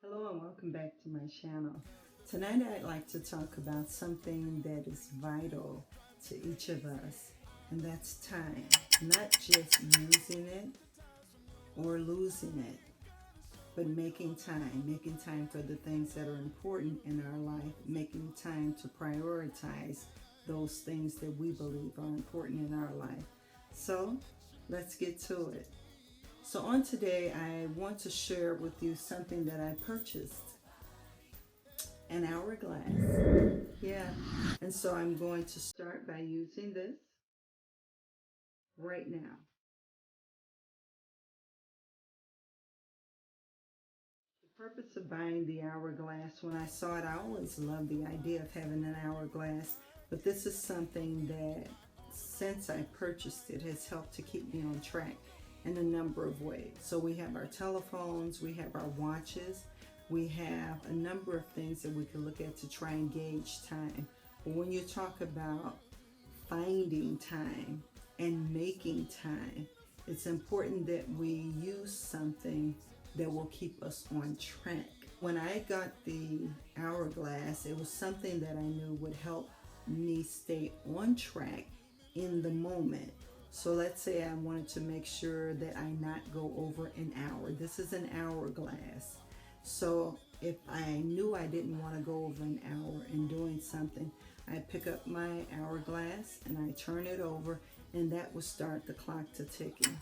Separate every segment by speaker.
Speaker 1: Hello and welcome back to my channel. Tonight I'd like to talk about something that is vital to each of us, and that's time. Not just using it or losing it, but making time for the things that are important in our life, making time to prioritize those things that we believe are important in our life. So let's get to it. So on today, I want to share with you something that I purchased, an hourglass. Yeah. And so I'm going to start by using this right now. The purpose of buying the hourglass, when I saw it, I always loved the idea of having an hourglass, but this is something that since I purchased it has helped to keep me on track in a number of ways. So we have our telephones, we have our watches, we have a number of things that we can look at to try and gauge time. But when you talk about finding time and making time, it's important that we use something that will keep us on track. When I got the hourglass, it was something that I knew would help me stay on track in the moment. So let's say I wanted to make sure that I not go over an hour. This is an hourglass. So if I knew I didn't want to go over an hour in doing something, I pick up my hourglass and I turn it over, and that will start the clock to ticking.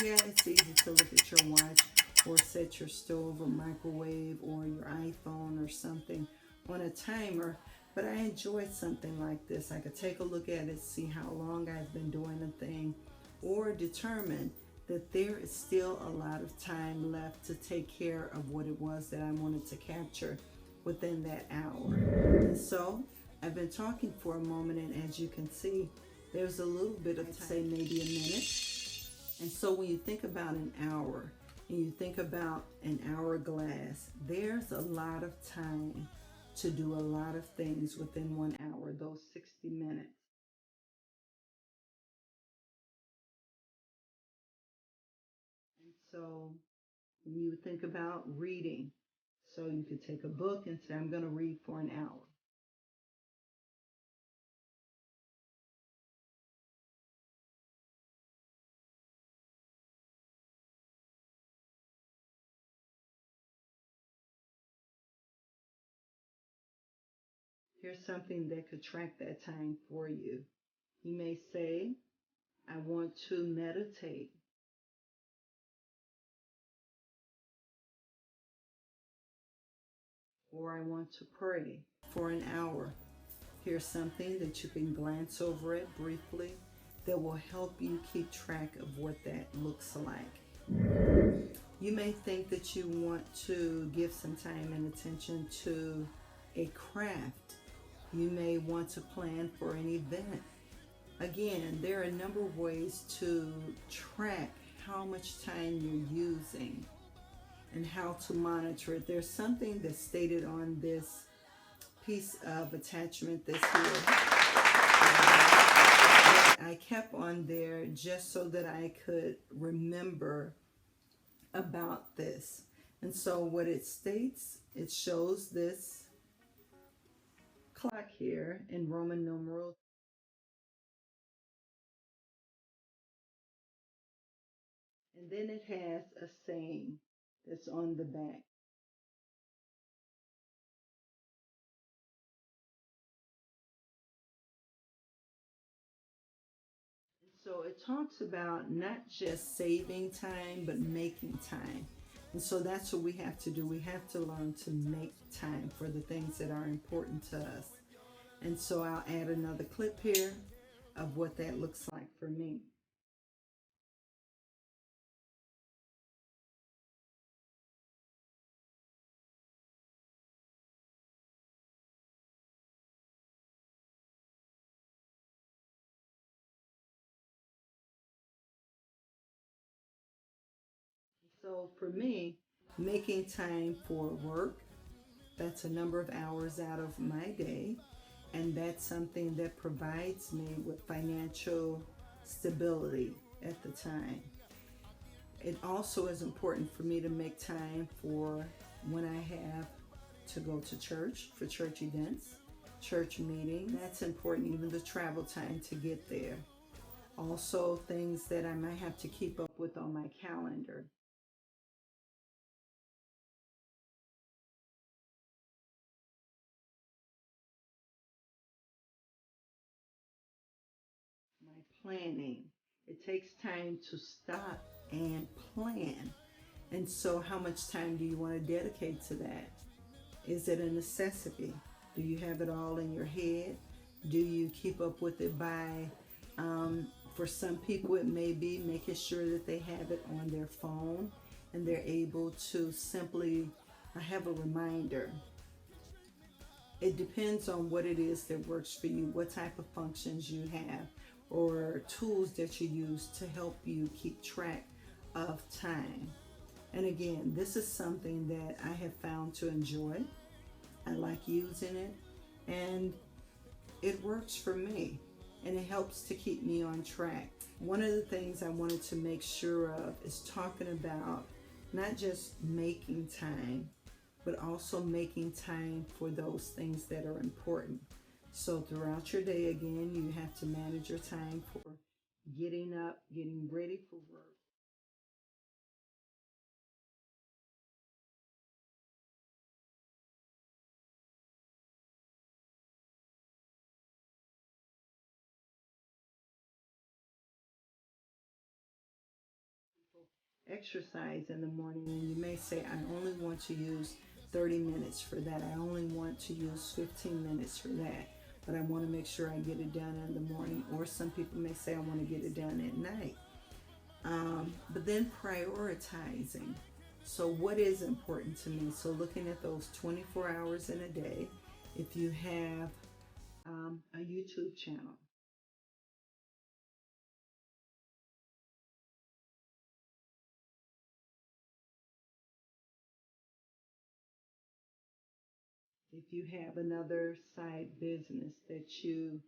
Speaker 1: Yeah, it's easy to look at your watch or set your stove or microwave or your iPhone or something on a timer, but I enjoyed something like this. I could take a look at it, see how long I've been doing a thing, or determine that there is still a lot of time left to take care of what it was that I wanted to capture within that hour. And so I've been talking for a moment, and as you can see, there's a little bit of time, say maybe a minute. And so when you think about an hour and you think about an hourglass, there's a lot of time to do a lot of things within 1 hour, those 60 minutes. And so when you think about reading, so you could take a book and say, I'm going to read for an hour. Here's something that could track that time for you. You may say, I want to meditate, or I want to pray for an hour. Here's something that you can glance over it briefly that will help you keep track of what that looks like. You may think that you want to give some time and attention to a craft. You may want to plan for an event. Again, there are a number of ways to track how much time you're using and how to monitor it. There's something that's stated on this piece of attachment that's here that I kept on there just so that I could remember about this. And so what it states, it shows this clock here in Roman numeral, and then it has a saying that's on the back. So it talks about not just saving time, but making time. And so that's what we have to do. We have to learn to make time for the things that are important to us. And so I'll add another clip here of what that looks like for me. So for me, making time for work, that's a number of hours out of my day. And that's something that provides me with financial stability at the time. It also is important for me to make time for when I have to go to church for church events, church meetings. That's important, even the travel time to get there. Also, things that I might have to keep up with on my calendar. My planning. It takes time to stop and plan. And so, how much time do you want to dedicate to that? Is it a necessity? Do you have it all in your head? Do you keep up with it by, for some people, it may be making sure that they have it on their phone and they're able to simply have a reminder. It depends on what it is that works for you, what type of functions you have, or tools that you use to help you keep track of time. And again, this is something that I have found to enjoy. I like using it, and it works for me, and it helps to keep me on track. One of the things I wanted to make sure of is talking about not just making time, but also making time for those things that are important. So throughout your day, again, you have to manage your time for getting up, getting ready for work. Exercise in the morning, and you may say, I only want to use 30 minutes for that. I only want to use 15 minutes for that. But I want to make sure I get it done in the morning. Or some people may say, I want to get it done at night. But then prioritizing. So what is important to me? So looking at those 24 hours in a day, if you have a YouTube channel, if you have another side business that you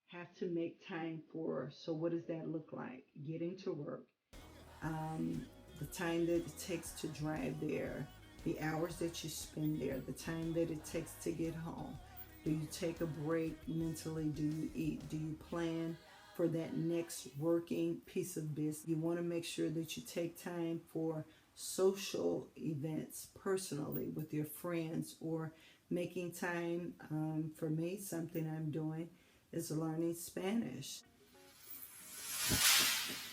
Speaker 1: have to make time for, so what does that look like? Getting to work, um, the time that it takes to drive there, the hours that you spend there, the time that it takes to get home. Do you take a break mentally? Do you eat? Do you plan for that next working piece of business? You want to make sure that you take time for social events personally with your friends, or making time. For me, something I'm doing is learning Spanish.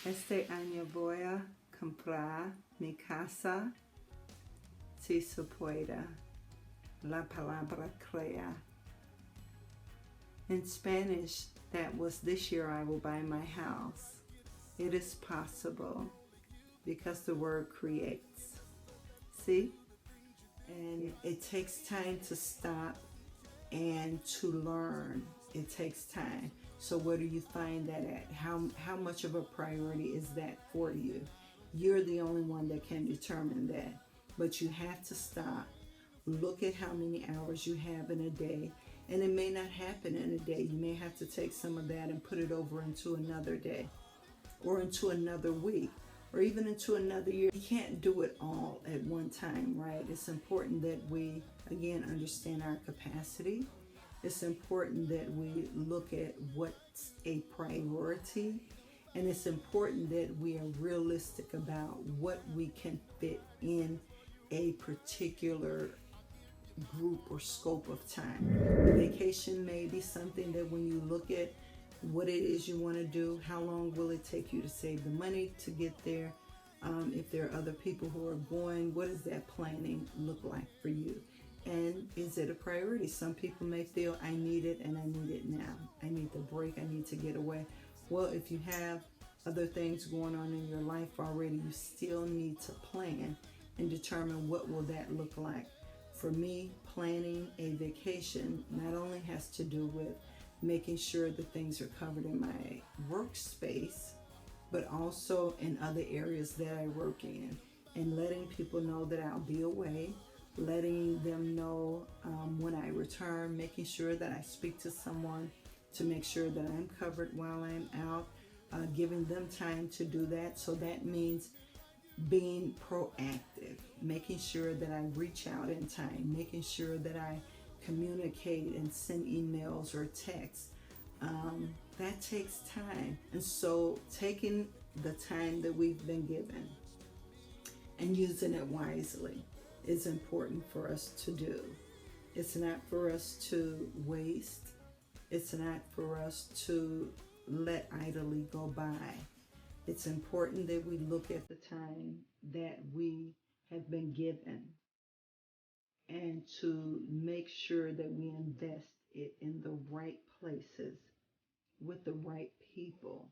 Speaker 1: Este año voy a comprar mi casa si se puede. La palabra crea. In Spanish, that was this year I will buy my house. It is possible because the word creates. See? And it takes time to stop and to learn. It takes time. So where do you find that at? How much of a priority is that for you? You're the only one that can determine that. But you have to stop. Look at how many hours you have in a day. And it may not happen in a day. You may have to take some of that and put it over into another day, or into another week, or even into another year. You can't do it all at one time, right? It's important that we, again, understand our capacity. It's important that we look at what's a priority. And it's important that we are realistic about what we can fit in a particular group or scope of time. Vacation may be something that when you look at what it is you want to do, how long will it take you to save the money to get there? If there are other people who are going, what does that planning look like for you? And is it a priority? Some people may feel, I need it and I need it now. I need the break, I need to get away. Well, if you have other things going on in your life already, you still need to plan and determine what will that look like. For me, planning a vacation not only has to do with making sure that things are covered in my workspace, but also in other areas that I work in, and letting people know that I'll be away, letting them know when I return, making sure that I speak to someone to make sure that I'm covered while I'm out, giving them time to do that. So that means being proactive, making sure that I reach out in time, making sure that I communicate and send emails or texts. That takes time. And so taking the time that we've been given and using it wisely is important for us to do. It's not for us to waste. It's not for us to let idly go by. It's important that we look at the time that we have been given and to make sure that we invest it in the right places with the right people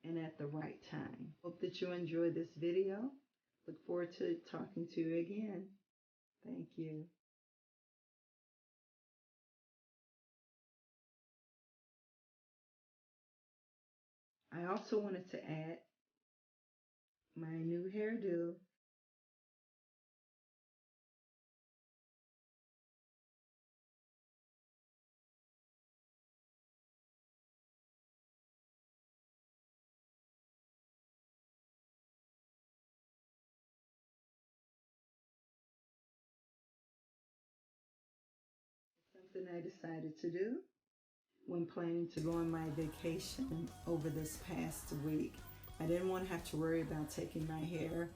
Speaker 1: and at the right time. Hope that you enjoy this video. Look forward to talking to you again. Thank you. I also wanted to add my new hairdo. Something I decided to do when planning to go on my vacation over this past week. I didn't want to have to worry about taking my hair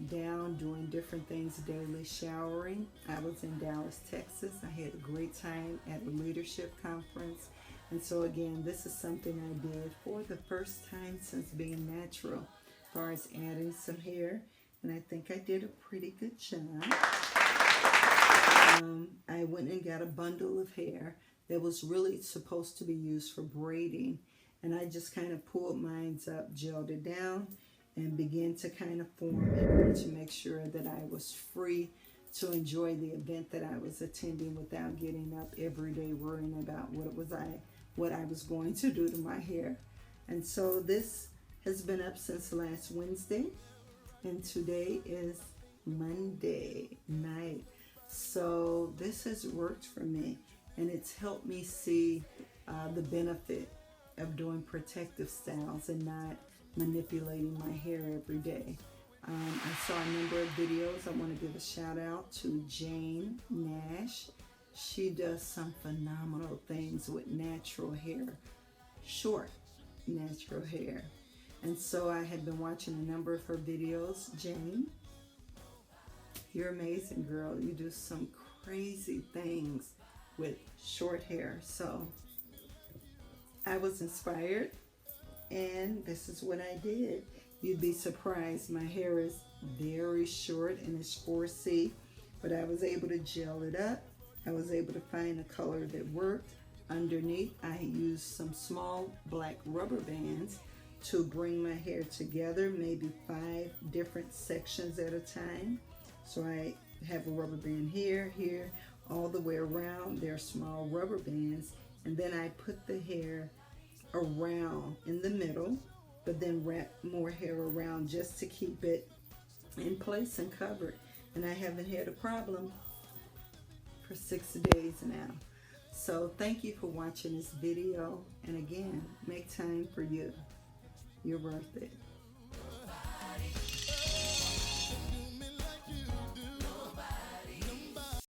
Speaker 1: down, doing different things daily, showering. I was in Dallas, Texas. I had a great time at a leadership conference. And so again, this is something I did for the first time since being natural, as far as adding some hair. And I think I did a pretty good job. I went and got a bundle of hair that was really supposed to be used for braiding. And I just kind of pulled mine up, gelled it down, and began to kind of form in order to make sure that I was free to enjoy the event that I was attending without getting up every day worrying about what I was going to do to my hair. And so this has been up since last Wednesday, and today is Monday night. So this has worked for me, and it's helped me see the benefit of doing protective styles and not manipulating my hair every day. I saw a number of videos. I want to give a shout out to Jane Nash. She does some phenomenal things with natural hair, short natural hair. And so I had been watching a number of her videos. Jane, you're amazing, girl. You do some crazy things with short hair. So I was inspired, and this is what I did. You'd be surprised. My hair is very short and it's 4C, but I was able to gel it up. I was able to find a color that worked. Underneath, I used some small black rubber bands to bring my hair together, maybe 5 different sections at a time. So I have a rubber band here, here, all the way around. They're small rubber bands. And then I put the hair around in the middle, but then wrap more hair around just to keep it in place and covered. And I haven't had a problem for 6 days now. So thank you for watching this video. And again, make time for you. You're worth it.